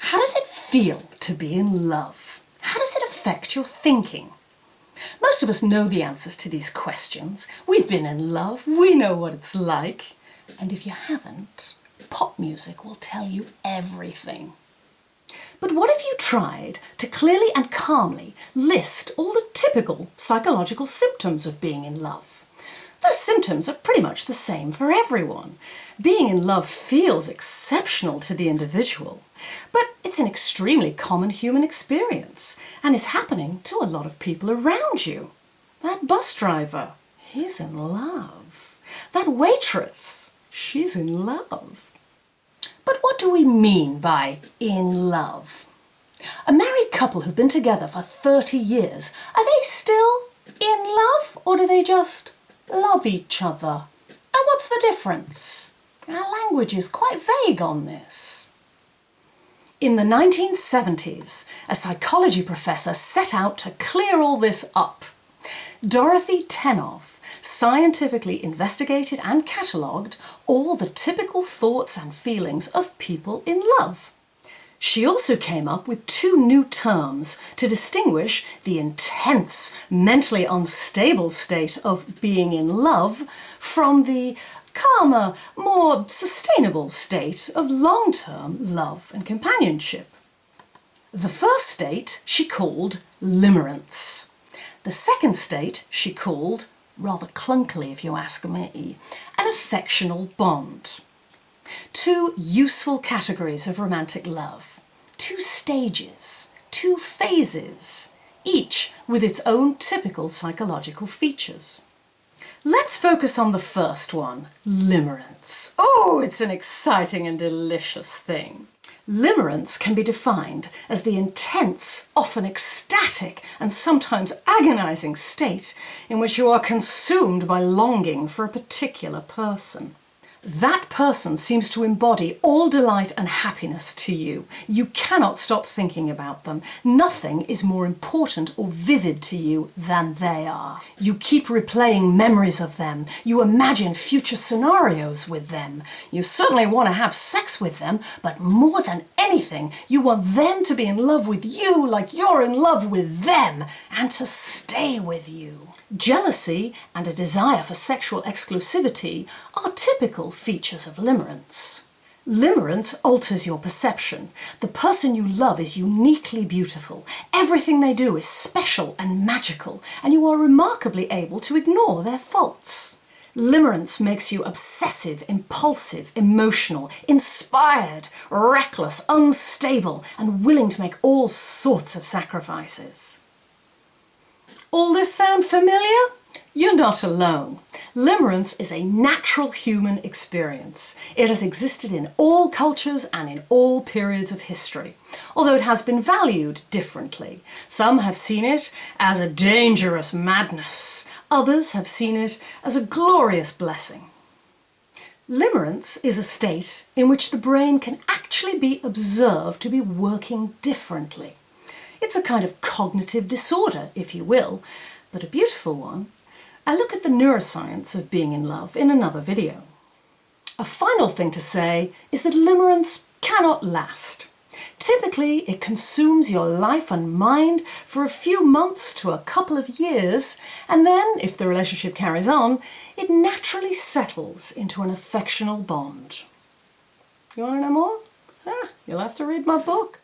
How does it feel to be in love? How does it affect your thinking? Most of us know the answers to these questions. We've been in love, we know what it's like. And if you haven't, pop music will tell you everything. But what if you tried to clearly and calmly list all the typical psychological symptoms of being in love? Those symptoms are pretty much the same for everyone. Being in love feels exceptional to the individual, but it's an extremely common human experience and is happening to a lot of people around you. That bus driver, he's in love. That waitress, she's in love. But what do we mean by in love? A married couple who've been together for 30 years, are they still in love, or do they just love each other? And what's the difference? Our language is quite vague on this. In the 1970s, a psychology professor set out to clear all this up. Dorothy Tennov scientifically investigated and catalogued all the typical thoughts and feelings of people in love. She also came up with two new terms to distinguish the intense, mentally unstable state of being in love from the calmer, more sustainable state of long-term love and companionship. The first state she called limerence. The second state she called, rather clunkily if you ask me, an affectional bond. Two useful categories of romantic love. Two stages, two phases, each with its own typical psychological features. Let's focus on the first one, limerence. Oh, it's an exciting and delicious thing. Limerence can be defined as the intense, often ecstatic and sometimes agonizing state in which you are consumed by longing for a particular person. That person seems to embody all delight and happiness to you. You cannot stop thinking about them. Nothing is more important or vivid to you than they are. You keep replaying memories of them. You imagine future scenarios with them. You certainly want to have sex with them, but more than anything, you want them to be in love with you like you're in love with them, and to stay with you. Jealousy and a desire for sexual exclusivity are typical features of limerence. Limerence alters your perception. The person you love is uniquely beautiful. Everything they do is special and magical, and you are remarkably able to ignore their faults. Limerence makes you obsessive, impulsive, emotional, inspired, reckless, unstable, and willing to make all sorts of sacrifices. All this sound familiar? You're not alone. Limerence is a natural human experience. It has existed in all cultures and in all periods of history, although it has been valued differently. Some have seen it as a dangerous madness. Others have seen it as a glorious blessing. Limerence is a state in which the brain can actually be observed to be working differently. It's a kind of cognitive disorder, if you will, but a beautiful one. I'll look at the neuroscience of being in love in another video. A final thing to say is that limerence cannot last. Typically, it consumes your life and mind for a few months to a couple of years, and then, if the relationship carries on, it naturally settles into an affectional bond. You want to know more? You'll have to read my book.